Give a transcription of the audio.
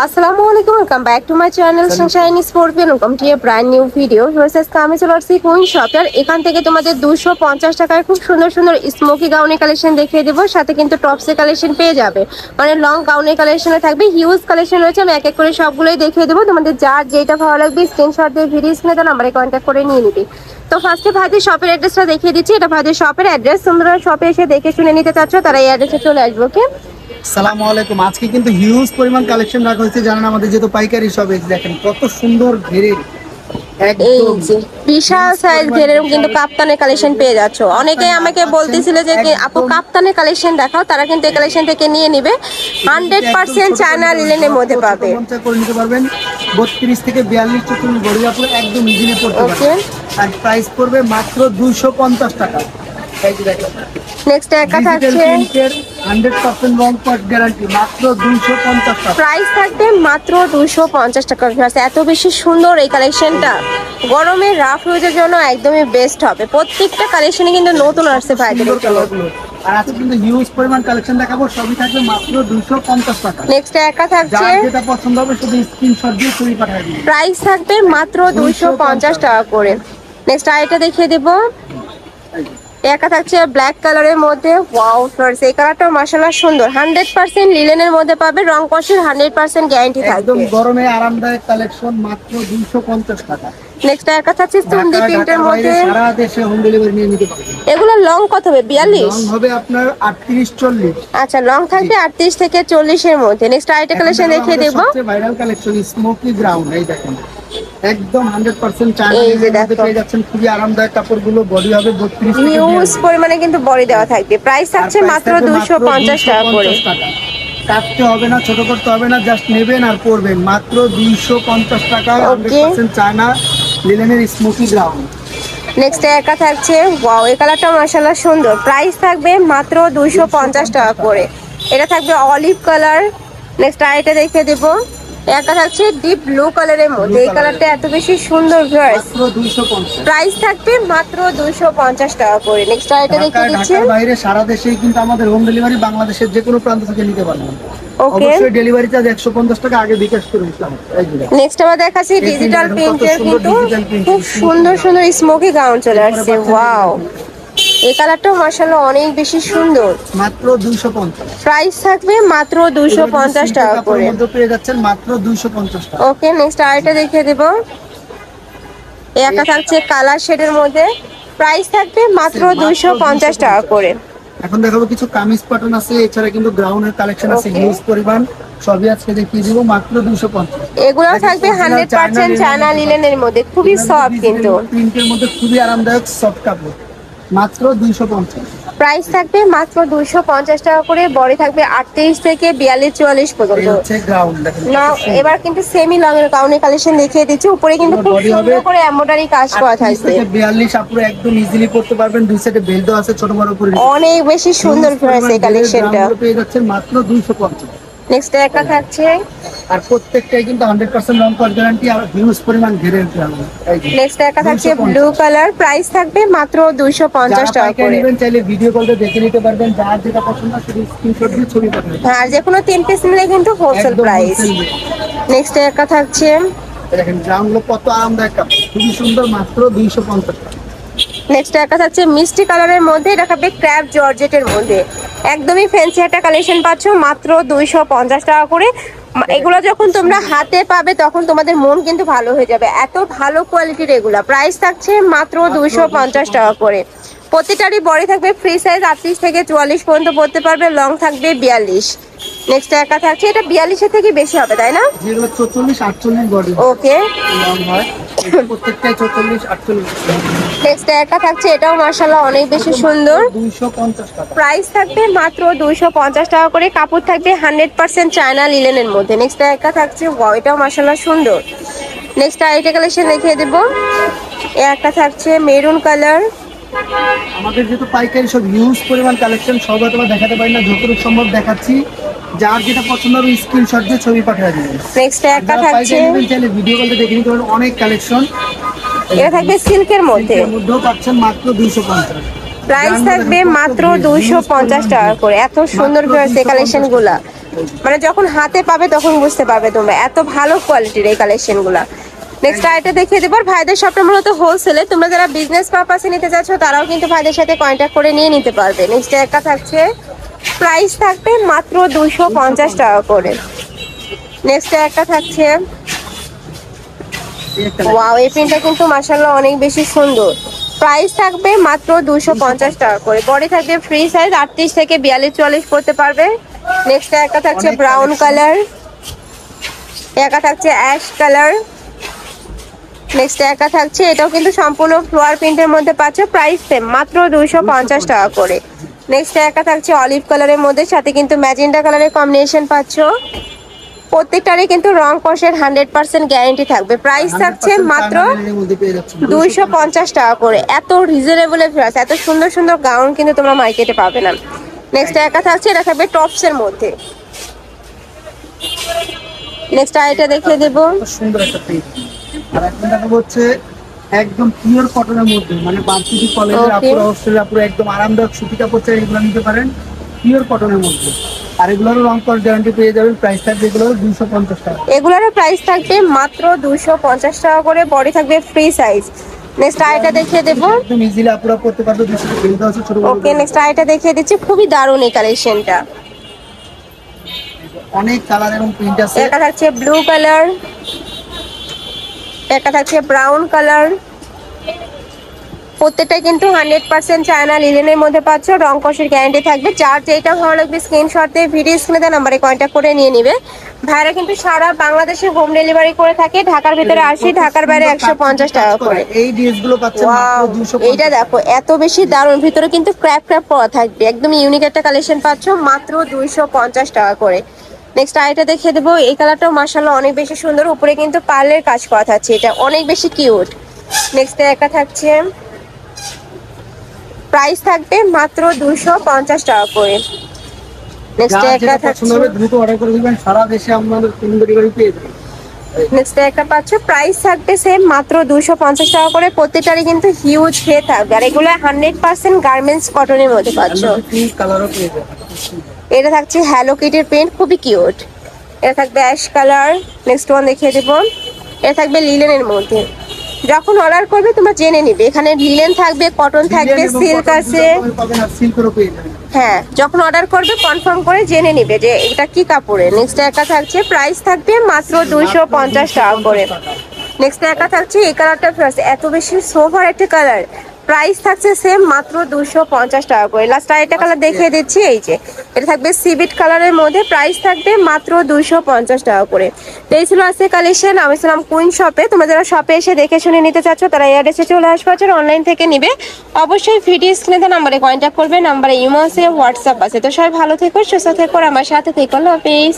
আসসালামু আলাইকুম, welcome back to my channel Sunshine sports. Welcome to A brand new video. আজকে আমি চলে আসছি কুইন শপের। এখান থেকে তোমাদের 250 টাকায় খুব সুন্দর সুন্দর স্মোকি গাউনের কালেকশন দেখিয়ে দেবো, সাথে কিন্তু টপসের কালেকশন পেয়ে যাবে। মানে লং গাউনের কালেকশনে থাকবে, হিউজ কালেকশন রয়েছে। আমি এক এক করে সবগুলোই দেখিয়ে দেবো। তোমাদের যার যেটা ভালো লাগবে স্ক্রিনশট দিয়ে ভিডিও স্ক্রিনে তার নাম্বারে কন্ট্যাক্ট করে নিয়ে নিবি। তো ফার্স্টে ভাইদের শপের অ্যাড্রেসটা দেখিয়ে দিচ্ছি। এটা ভাইদের শপের অ্যাড্রেস। তোমরা শপে এসে দেখে শুনে নিতে চাচ্ছ তারা এই অ্যাড্রেসে চলে আসবে। ওকে, আসসালামু আলাইকুম। আজকে কিন্তু হিউজ পরিমাণ কালেকশন রাখা হয়েছে। জানেন আমাদের যেহেতু পাইকারি শপ, দেখেন কত সুন্দর ঘেরের এই যে বিশাল সাইজ ঘেরের কিন্তু কাপ্তানের কালেকশন পেয়ে যাচ্ছ। অনেকেই আমাকে বলতেছিল যে আপু কাপ্তানের কালেকশন দেখাও, তারা কিন্তু এই কালেকশন থেকে নিয়ে নিবে। 100% চায়না লিনেনের মধ্যে পাবে। করে নিতে পারবেন 32 থেকে 42 চতুর্থ বড়িয়া পুরো একদম ইজিলি পড়তে পারবেন। আর প্রাইস পড়বে মাত্র 250 টাকা। এই যে দেখেন নেক্সট একটা থাকছে 100% রং কট গ্যারান্টি, মাত্র 250 টাকা। প্রাইস থাকবে মাত্র 250 টাকা। এত বেশি সুন্দর এই কালেকশনটা গরমে রাফ ইউজের জন্য একদমই বেস্ট হবে। প্রত্যেকটা কালেকশনে কিন্তু নতুন আসছে ভাইদের জন্য। আর আজকে কিন্তু হিউজ পরিমাণ কালেকশন দেখাবো, সবই থাকবে মাত্র 250 টাকা। নেক্সট একটা থাকছে, যার যেটা পছন্দ হবে শুধু স্ক্রিনশট দিয়ে ছবি পাঠিয়ে দিন। প্রাইস থাকবে মাত্র 250 টাকা করে। নেক্সট আইটা দেখিয়ে দেবো। একা থাকছে ব্ল্যাক কালারের মধ্যে। ওয়াও ফ্রেন্ডস, এই কালারটা মাশাআল্লাহ সুন্দর। 100% লিনেনের মধ্যে পাবে, রং কষের 100% গ্যারান্টি থাকবে। একদম গরমে আরামদায়ক কালেকশন, মাত্র 250 টাকা। নেক্সট একা থাকছে সুন্দি প্রিন্টের মধ্যে। সারা দেশে হোম ডেলিভারি নিয়ে নিতে পারবেন। এগুলো লং কত হবে? 42 লং হবে আপনার 38 40। আচ্ছা, লং থাকবে 38 থেকে 40 এর মধ্যে। নেক্সট আইটা কালেকশন দেখিয়ে দেব। সবচেয়ে ভাইরাল কালেকশন স্মোকি গ্রাউন্ড। এই দেখেন একদম 100% চায়না লিনেনের মধ্যে পেয়ে যাচ্ছেন। খুবই আরামদায়ক কাপড়গুলো। বডি হবে 32 থেকে হিউজ পরিমাণে কিন্তু বডি দেওয়া থাকবে। প্রাইস থাকছে মাত্র 250 টাকা করে। কাটতে হবে না, ছোট করতে হবে না, জাস্ট নেবেন আর পরবেন। মাত্র 250 টাকা। 100% চায়না লিনেনের স্মোকি গ্রাউন্ড। নেক্সট একা থাকছে, ওয়াও এই কালারটা মাশাআল্লাহ সুন্দর। প্রাইস থাকবে মাত্র 250 টাকা করে। এটা থাকবে অলিভ কালার। নেক্সট আইটা দেখিয়ে দেব। একা থাকছে ডিপ ব্লু কালারের মধ্যে। এই কালারটা এত বেশি সুন্দর ভিউয়ার্স। মাত্র 250। প্রাইস থাকবে মাত্র 250 টাকা করে। নেক্সট আইটা দেখিয়ে দিচ্ছি। ঢাকার বাইরে সারা দেশেই কিন্তু আমাদের হোম ডেলিভারি, বাংলাদেশের যে কোনো প্রান্ত থেকে নিতে পারবেন। ওকে, অবশ্যই ডেলিভারি চার্জ 150 টাকা আগে বিকাশ করে দিতে হবে। নেক্সট আবার দেখাচ্ছি ডিজিটাল প্রিন্টের কিন্তু খুব সুন্দর সুন্দর স্মোকি গাউন চলে আসছে। ওয়াও, এই কালারটাও মাশাআল্লাহ অনেক বেশি সুন্দর। মাত্র 250। প্রাইস থাকবে মাত্র 250 টাকা করে। মধ্যে পেয়ে যাচ্ছেন মাত্র 250 টাকা। ওকে, নেক্সট আরেকটা দেখিয়ে দেব। একা থাকছে কালার শেডের মধ্যে। প্রাইস থাকবে মাত্র 250 টাকা করে। এখন দেখাবো কিছু কামিজ প্যাটার্ন আছে, এছাড়া কিন্তু গ্রাউন্ডের কালেকশন আছে হিউজ পরিমাণ। সবই আজকে দেখিয়ে দিব মাত্র 250। এগুলো থাকবে 100% চায়না লিনেনের মধ্যে, খুবই সফট কিন্তু প্রিন্টের মধ্যে খুবই আরামদায়ক সফট কাপড়। মাত্র 250। প্রাইস থাকবে মাত্র 250 টাকা করে। বডি থাকবে 38 থেকে 42 44 পর্যন্ত। হচ্ছে গ্রাউন্ড দেখেন। না, এবার কিন্তু সেমি লং এর গাউনের কালেকশন দেখিয়ে দিচ্ছি। উপরে কিন্তু খুব সুন্দর করে এমব্রয়ডারি কাজ করা থাকবে। 42 আপুরা একদম ইজিলি পড়তে পারবেন। দুই সাইডে বেল্ট দেওয়া আছে ছোট বড় করে। অনেক বেশি সুন্দর এই কালেকশনটা। পেয়ে যাচ্ছেন মাত্র 250। নেক্সট একটা থাকছে, আর প্রত্যেকটাই কিন্তু 100% রং কস গ্যারান্টি আর হিউজ পরিমাণ ঘেরের গ্রাউন্ড। নেক্সট একটা থাকছে ব্লু কালার। প্রাইস থাকবে মাত্র 250 টাকা করে। নেবেন চাইলে ভিডিও কলে দেখে নিতে পারবেন। যার যেটা পছন্দ শুধু স্ক্রিনশট দিয়ে ছবি পাঠাবেন। আর যে কোনো 3 পিস নিলে কিন্তু হোলসেল প্রাইস। নেক্সট একটা থাকছে, দেখেন গ্রাউন্ডগুলো কত আরামদায়ক কাপড়, খুবই সুন্দর। মাত্র 250 টাকা। নেক্সট একটা থাকছে মিষ্টি কালারের মধ্যে। এটা থাকবে ক্র্যাপ জর্জেটের মধ্যে। একদমই ফ্যান্সি একটা কালেকশন পাচ্ছ মাত্র 250 টাকা করে। এগুলো যখন তোমরা হাতে পাবে তখন তোমাদের মন কিন্তু ভালো হয়ে যাবে, এত ভালো কোয়ালিটির এগুলা। প্রাইস থাকছে মাত্র 250 টাকা করে। প্রতিটারই বডি থাকবে ফ্রি সাইজ 38 থেকে 44 পর্যন্ত পড়তে পারবে, লং থাকবে 42। নেক্সট একা থাকছে, এটা 42 এর থেকে বেশি হবে তাই না? যেগুলো 44 48 বডি। ওকে, লং হয় প্রত্যেকটাই 44 48। নেক্সট একা থাকছে, এটাও মাশাআল্লাহ অনেক বেশি সুন্দর। 250 টাকা। প্রাইস থাকবে মাত্র 250 টাকা করে। কাপড় থাকবে 100% চায়না লিনেনের মধ্যে। নেক্সট একা থাকছে, ওয়াও এটাও মাশাআল্লাহ সুন্দর। নেক্সট আইটা কালেকশন দেখিয়ে দেব। একটা থাকছে মেরুন কালার। আমাদের যেহেতু পাইকারি সব হিউজ পরিমাণ কালেকশন, সব তোমার দেখাতে পারি না, যতটুকু সম্ভব দেখাচ্ছি। যার যেটা পছন্দ হবে স্ক্রিনশট দিয়ে ছবি পাঠিয়ে দিবেন। নেক্সট একটা থাকছে, চাইলে ভিডিও কলে দেখে নিতে পারেন। অনেক কালেকশন। এটা থাকবে সিল্কের মধ্যে। মধ্যেও পাচ্ছেন মাত্র 250। প্রাইস থাকবে মাত্র 250 টাকা করে। এত সুন্দর ভিউয়ার্স এই কালেকশনগুলা। মানে যখন হাতে পাবে তখন বুঝতে পারবে তোমরা এত ভালো কোয়ালিটির এই কালেকশন গুলা। নেক্সট আইটা দেখিয়ে দেবো। ভাইদের শপটা মূলত হোলসেলে, তোমরা যারা বিজনেস পারপাসে নিতে চাচ্ছ তারাও কিন্তু ভাইদের সাথে কন্ট্যাক্ট করে নিয়ে নিতে পারবে। নেক্সট একটা থাকছে, প্রাইস থাকবে মাত্র 250 টাকা করে। নেক্সট একটা থাকছে, ওয়াও এই প্রিন্টটা কিন্তু মাশাআল্লাহ অনেক বেশি সুন্দর। প্রাইস থাকবে মাত্র 250 টাকা করে। বডি থাকবে ফ্রি সাইজ, 38 থেকে 42-44 পড়তে পারবে। নেক্সট একটা থাকছে ব্রাউন কালার, একটা থাকছে অ্যাশ কালার। নেক্সট একটা থাকছে, এটাও কিন্তু সম্পূর্ণ ফ্লোয়ার প্রিন্টের মধ্যে পাচ্ছ, প্রাইস সেম মাত্র 250 টাকা করে। নেক্সট একটা থাকছে অলিভ কালারের মধ্যে, সাথে কিন্তু ম্যাজেন্টা কালারের কম্বিনেশন পাচ্ছ। প্রত্যেকটারই কিন্তু রং কষের 100% গ্যারান্টি থাকবে। প্রাইস থাকছে মাত্র 250 টাকা করে। এত রিজনেবল প্রাইস, এত সুন্দর সুন্দর গাউন কিন্তু তোমরা মার্কেটে পাবে না। নেক্সট একটা থাকছে, এটা থাকবে টপসের মধ্যে। নেক্সট আইটা দেখিয়ে দেবো। সুন্দর একটা প্রিন্ট। আর এখন দেখাবো হচ্ছে একদম পিওর কটনের মধ্যে, মানে বাচ্চাটি কলেজের আপুরা, হোস্টেলের আপুরা একদম আরামদায়ক সুতি কাপড় চাই এগুলো নিতে পারেন পিওর কটনের মধ্যে। আর এগুলোরও রং কস গ্যারান্টি পেয়ে যাবেন। প্রাইস থাকবে এগুলো 250 টাকা। এগুলোর প্রাইস থাকবে মাত্র 250 টাকা করে। বডি থাকবে ফ্রি সাইজ। নেক্সট আইটা দেখিয়ে দেবো। একদম ইজিলি আপুরা করতে পারবে, 200 টাকা বেলটা আছে ছোট বড়। ওকে, নেক্সট আইটা দেখিয়ে দিচ্ছি। খুবই দারুণ এই কালেকশনটা, অনেক কালার এবং প্রিন্ট আছে। একটা থাকছে ব্লু কালার, একটা থাকছে ব্রাউন কালার। প্রত্যেকটা কিন্তু 100% চায়না লিনেনের মধ্যে পাচ্ছ, রং কষের গ্যারান্টি থাকবে। যার যেটা ভালো লাগবে স্ক্রিনশট দিয়ে ভিডিও স্ক্রিনে দেওয়া নাম্বারে কন্ট্যাক্ট করে নিয়ে নিবে। ভাইরা কিন্তু সারা বাংলাদেশে হোম ডেলিভারি করে থাকে। ঢাকার ভিতরে 80, ঢাকার বাইরে 150 টাকা করে। এই ড্রেসগুলো পাচ্ছেন মাত্র 250। এইটা দেখো এত বেশি দারুণ, ভিতরে কিন্তু ক্র্যাপ ক্র্যাপ করা থাকবে, একদম ইউনিক একটা কালেকশন পাচ্ছ মাত্র 250 টাকা করে। নেক্সট আইটা দেখিয়ে দেবো। এই কালারটাও মাশাআল্লাহ অনেক বেশি সুন্দর, উপরে কিন্তু পার্লের কাজ করা থাকছে, এটা অনেক বেশি কিউট। নেক্সট একটা থাকছে, প্রাইস থাকবে মাত্র 250 টাকা করে। নেক্সট একটা থাকছে, দ্রুত অর্ডার করে দিবেন, সারা দেশে আমাদের হোম ডেলিভারি পেয়ে যাবেন। নেক্সট একটা পাচ্ছ, প্রাইস থাকবে সেম মাত্র 250 টাকা করে। প্রত্যেকটারই কিন্তু হিউজ ফ্লে থাকবে, আর এগুলো 100% গার্মেন্টস কটনের মধ্যে পাচ্ছ। কালারও পেয়ে যাবেন। এটা থাকছে হ্যালো কিটির প্রিন্ট, খুবই কিউট। এটা থাকবে অ্যাশ কালার। নেক্সট ওয়ান দেখিয়ে দেবো। এটা থাকবে লিলেনের মধ্যে। যখন অর্ডার করবে তোমরা জেনে নিবে, এখানে লিলেন থাকবে, কটন থাকবে, সিল্ক আছে। হ্যাঁ, যখন অর্ডার করবে কনফার্ম করে জেনে নিবে যে এটা কি কাপড়ে। নেক্সট একটা থাকছে, প্রাইস থাকবে মাত্র 250 টাকা করে। নেক্সট একটা থাকছে, এই কালারটা এত বেশি সোভার একটা কালার, প্রাইস থাকছে সেম মাত্র 250 টাকা করে। লাস্ট আরেকটা কালার দেখিয়ে দিচ্ছি, এই যে এটা থাকবে সিভিট কালারের মধ্যে, প্রাইস থাকবে মাত্র 250 টাকা করে। তো এই ছিল আজকে কালেকশন। আমি ছিলাম কুইন শপে। তোমরা যারা শপে এসে দেখে শুনে নিতে চাচ্ছ তারা এই অ্যাড্রেসে চলে আসবে, অনলাইন থেকে নিবে অবশ্যই ভিডিও স্ক্রিনে নাম্বারে কন্ট্যাক্ট করবে। নাম্বারে ইমো আছে, হোয়াটসঅ্যাপ আছে। তো সবাই ভালো থেকো, সুস্থ থেকো, আমার সাথে থেকো। আল্লাহ হাফেজ।